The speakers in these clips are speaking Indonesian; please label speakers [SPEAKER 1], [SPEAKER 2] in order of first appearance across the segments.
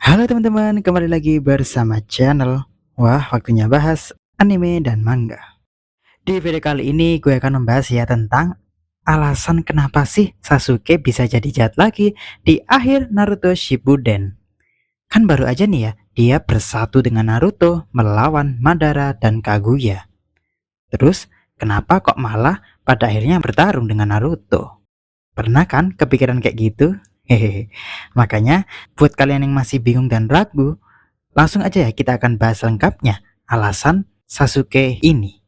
[SPEAKER 1] Halo teman-teman, kembali lagi bersama channel Wah, waktunya bahas anime dan manga. Di video kali ini gue akan membahas ya tentang alasan kenapa sih Sasuke bisa jadi jahat lagi di akhir Naruto Shippuden. Kan baru aja nih ya, dia bersatu dengan Naruto melawan Madara dan Kaguya. Terus, kenapa kok malah pada akhirnya bertarung dengan Naruto? Pernah kan kepikiran kayak gitu? Hehehe. Makanya, buat kalian yang masih bingung dan ragu, langsung aja ya kita akan bahas lengkapnya alasan Sasuke ini.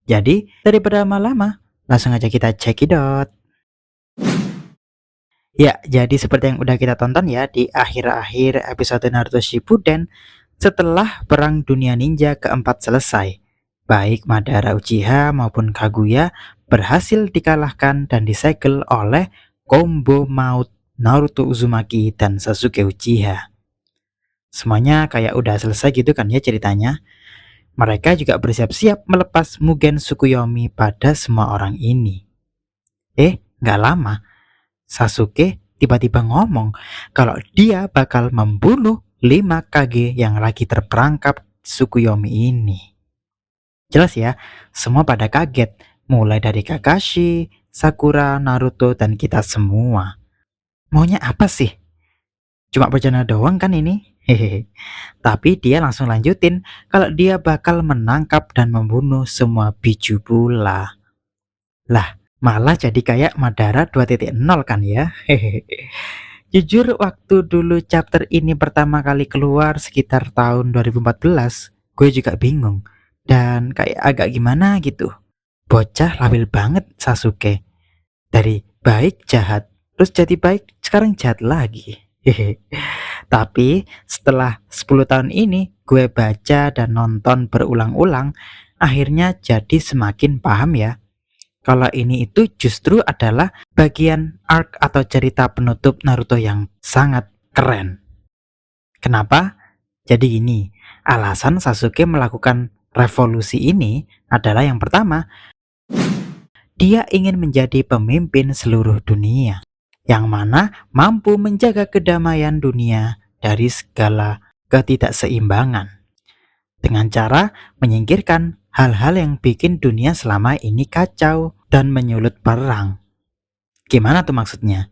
[SPEAKER 1] Jadi daripada lama-lama, langsung aja kita cekidot. Ya, jadi seperti yang udah kita tonton ya di akhir-akhir episode Naruto Shippuden, setelah Perang Dunia Ninja keempat selesai, baik Madara Uchiha maupun Kaguya berhasil dikalahkan dan disegel oleh combo maut Naruto Uzumaki dan Sasuke Uchiha. Semuanya kayak udah selesai gitu kan ya ceritanya. Mereka juga bersiap-siap melepas Mugen Tsukuyomi pada semua orang ini. Nggak lama, Sasuke tiba-tiba ngomong kalau dia bakal membunuh 5 Kage yang lagi terperangkap Tsukuyomi ini. Jelas ya, semua pada kaget, mulai dari Kakashi, Sakura, Naruto, dan kita semua. Maunya apa sih? Cuma bercanda doang kan ini? Hehehe. Tapi dia langsung lanjutin kalau dia bakal menangkap dan membunuh semua biju pula. Lah, malah jadi kayak Madara 2.0 kan ya? Hehehe. Jujur waktu dulu chapter ini pertama kali keluar sekitar tahun 2014, gue juga bingung dan kayak agak gimana gitu. Bocah labil banget Sasuke. Dari baik jahat, terus jadi baik, sekarang jahat lagi. Hehe. Tapi setelah 10 tahun ini gue baca dan nonton berulang-ulang, akhirnya jadi semakin paham ya. Kalau ini itu justru adalah bagian arc atau cerita penutup Naruto yang sangat keren. Kenapa? Jadi gini, alasan Sasuke melakukan revolusi ini adalah yang pertama, dia ingin menjadi pemimpin seluruh dunia, yang mana mampu menjaga kedamaian dunia dari segala ketidakseimbangan, dengan cara menyingkirkan hal-hal yang bikin dunia selama ini kacau dan menyulut perang. Gimana tuh maksudnya?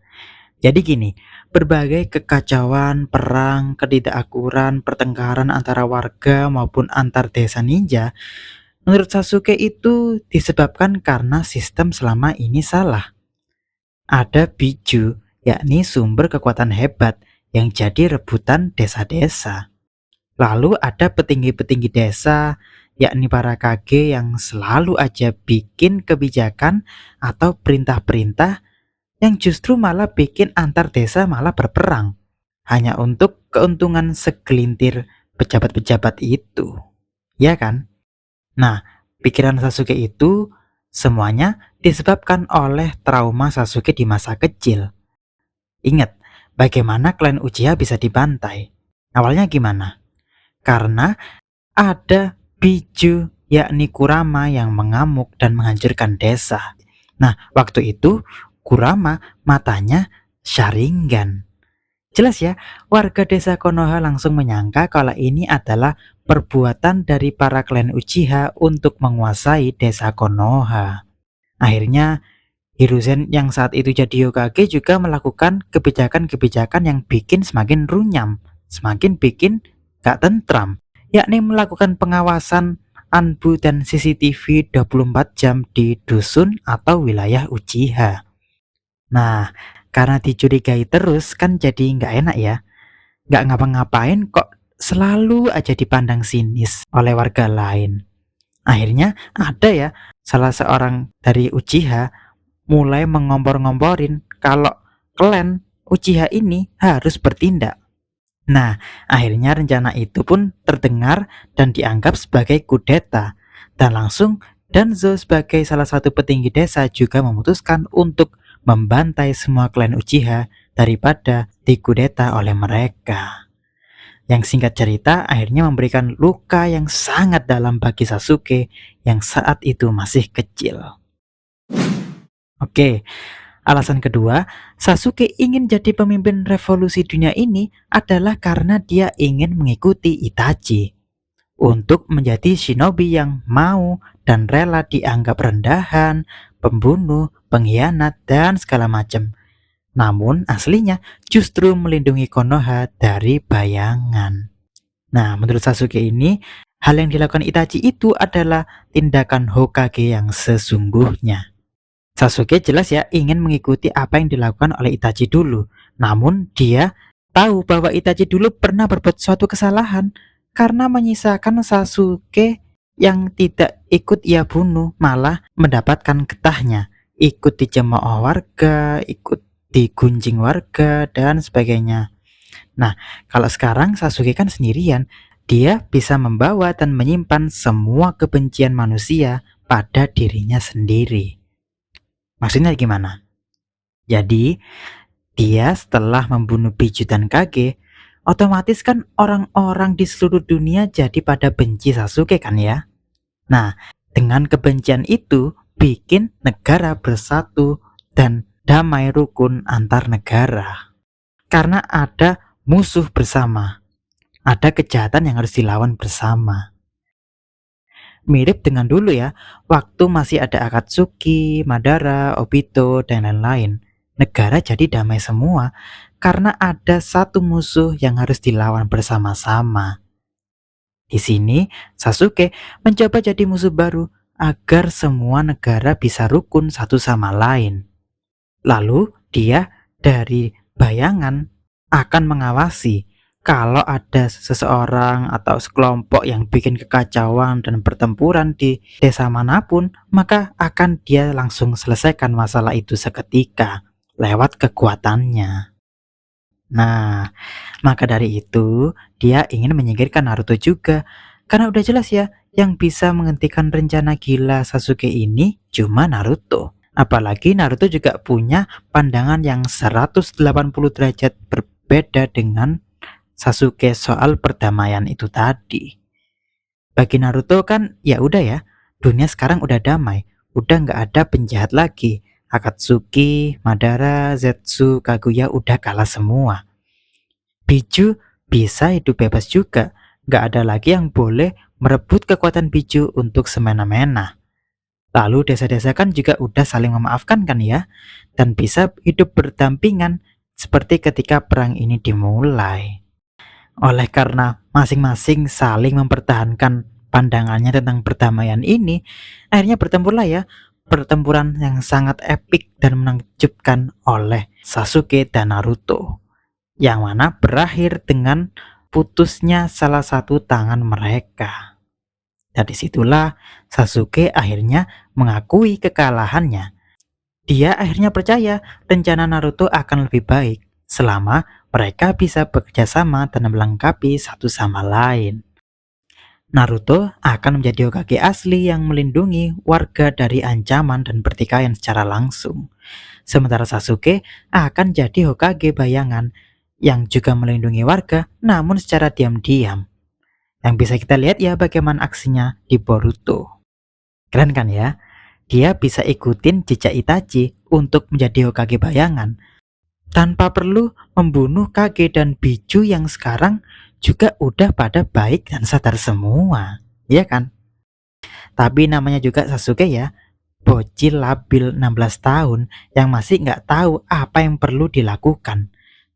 [SPEAKER 1] Jadi gini, berbagai kekacauan, perang, ketidakakuran, pertengkaran antara warga maupun antar desa ninja, menurut Sasuke itu disebabkan karena sistem selama ini salah. Ada biju, yakni sumber kekuatan hebat yang jadi rebutan desa-desa. Lalu ada petinggi-petinggi desa, yakni para kage yang selalu aja bikin kebijakan atau perintah-perintah yang justru malah bikin antar desa malah berperang. Hanya untuk keuntungan segelintir pejabat-pejabat itu. Ya kan? Nah, pikiran Sasuke itu semuanya disebabkan oleh trauma Sasuke di masa kecil. Ingat, bagaimana klan Uchiha bisa dibantai? Awalnya gimana? Karena ada biju yakni Kurama yang mengamuk dan menghancurkan desa. Nah, waktu itu Kurama matanya Sharingan. Jelas ya, warga desa Konoha langsung menyangka kalau ini adalah perbuatan dari para klan Uchiha untuk menguasai desa Konoha. Akhirnya, Hiruzen yang saat itu jadi Hokage juga melakukan kebijakan-kebijakan yang bikin semakin runyam, semakin bikin gak tentram, yakni melakukan pengawasan Anbu dan CCTV 24 jam di dusun atau wilayah Uchiha. Nah, karena dicurigai terus kan jadi nggak enak ya. Nggak ngapa-ngapain kok selalu aja dipandang sinis oleh warga lain. Akhirnya ada ya salah seorang dari Uchiha mulai mengompor-ngomporin kalau klan Uchiha ini harus bertindak. Nah, akhirnya rencana itu pun terdengar dan dianggap sebagai kudeta. Dan langsung Danzo sebagai salah satu petinggi desa juga memutuskan untuk membantai semua klan Uchiha daripada dikudeta oleh mereka. Yang singkat cerita akhirnya memberikan luka yang sangat dalam bagi Sasuke yang saat itu masih kecil. Oke, Alasan kedua, Sasuke ingin jadi pemimpin revolusi dunia ini adalah karena dia ingin mengikuti Itachi untuk menjadi shinobi yang mau dan rela dianggap rendahan, pembunuh, pengkhianat, dan segala macam. Namun aslinya justru melindungi Konoha dari bayangan. Nah, menurut Sasuke ini, hal yang dilakukan Itachi itu adalah tindakan Hokage yang sesungguhnya. Sasuke jelas ya ingin mengikuti apa yang dilakukan oleh Itachi dulu. Namun dia tahu bahwa Itachi dulu pernah berbuat suatu kesalahan karena menyisakan Sasuke yang tidak ikut ia bunuh, malah mendapatkan getahnya. Ikut dicemooh warga, ikut digunjing warga, dan sebagainya. Nah, kalau sekarang Sasuke kan sendirian, dia bisa membawa dan menyimpan semua kebencian manusia pada dirinya sendiri. Maksudnya gimana? Jadi, dia setelah membunuh Biju dan Kage, otomatis kan orang-orang di seluruh dunia jadi pada benci Sasuke kan ya? Nah, dengan kebencian itu bikin negara bersatu dan damai rukun antar negara. Karena ada musuh bersama, ada kejahatan yang harus dilawan bersama. Mirip dengan dulu ya, waktu masih ada Akatsuki, Madara, Obito, dan lain-lain. Negara jadi damai semua karena ada satu musuh yang harus dilawan bersama-sama. Di sini, Sasuke mencoba jadi musuh baru agar semua negara bisa rukun satu sama lain. Lalu, dia dari bayangan akan mengawasi kalau ada seseorang atau sekelompok yang bikin kekacauan dan pertempuran di desa manapun, maka akan dia langsung selesaikan masalah itu seketika lewat kekuatannya. Nah, maka dari itu dia ingin menyingkirkan Naruto juga, karena udah jelas ya, yang bisa menghentikan rencana gila Sasuke ini cuma Naruto. Apalagi Naruto juga punya pandangan yang 180 derajat berbeda dengan Sasuke soal perdamaian itu tadi. Bagi Naruto kan ya udah ya, dunia sekarang udah damai, udah nggak ada penjahat lagi. Akatsuki, Madara, Zetsu, Kaguya udah kalah semua. Biju bisa hidup bebas juga, nggak ada lagi yang boleh merebut kekuatan Biju untuk semena-mena. Lalu desa-desa kan juga udah saling memaafkan kan ya, dan bisa hidup berdampingan seperti ketika perang ini dimulai. Oleh karena masing-masing saling mempertahankan pandangannya tentang perdamaian ini, akhirnya bertempurlah ya, pertempuran yang sangat epik dan menakjubkan oleh Sasuke dan Naruto, yang mana berakhir dengan putusnya salah satu tangan mereka. Dari situlah Sasuke akhirnya mengakui kekalahannya. Dia akhirnya percaya rencana Naruto akan lebih baik selama mereka bisa bekerja sama dan melengkapi satu sama lain. Naruto akan menjadi Hokage asli yang melindungi warga dari ancaman dan pertikaian secara langsung. Sementara Sasuke akan jadi Hokage bayangan yang juga melindungi warga namun secara diam-diam. Yang bisa kita lihat ya bagaimana aksinya di Boruto. Keren kan ya? Dia bisa ikutin jejak Itachi untuk menjadi Hokage bayangan tanpa perlu membunuh Kage dan Biju yang sekarang juga udah pada baik dan sadar semua, ya kan? Tapi namanya juga Sasuke ya, bocil labil 16 tahun yang masih nggak tahu apa yang perlu dilakukan.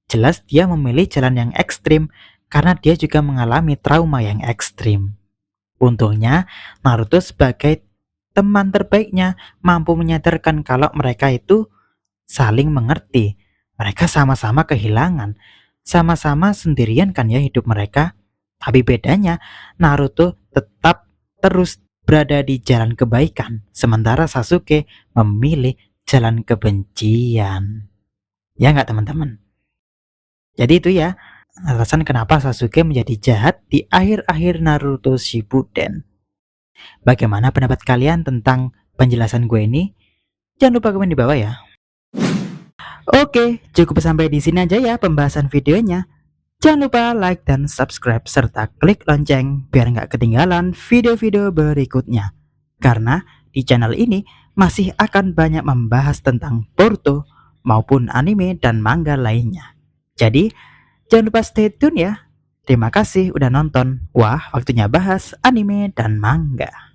[SPEAKER 1] Jelas dia memilih jalan yang ekstrim karena dia juga mengalami trauma yang ekstrim. Untungnya Naruto sebagai teman terbaiknya mampu menyadarkan kalau mereka itu saling mengerti. Mereka sama-sama kehilangan, sama-sama sendirian kan ya hidup mereka. Tapi bedanya Naruto tetap terus berada di jalan kebaikan, sementara Sasuke memilih jalan kebencian. Ya nggak teman-teman? Jadi itu ya alasan kenapa Sasuke menjadi jahat di akhir-akhir Naruto Shippuden. Bagaimana pendapat kalian tentang penjelasan gue ini? Jangan lupa komen di bawah ya. Oke, cukup sampai di sini aja ya pembahasan videonya. Jangan lupa like dan subscribe serta klik lonceng biar nggak ketinggalan video-video berikutnya. Karena di channel ini masih akan banyak membahas tentang Boruto, maupun anime dan manga lainnya. Jadi, jangan lupa stay tune ya. Terima kasih udah nonton. Wah, waktunya bahas anime dan manga.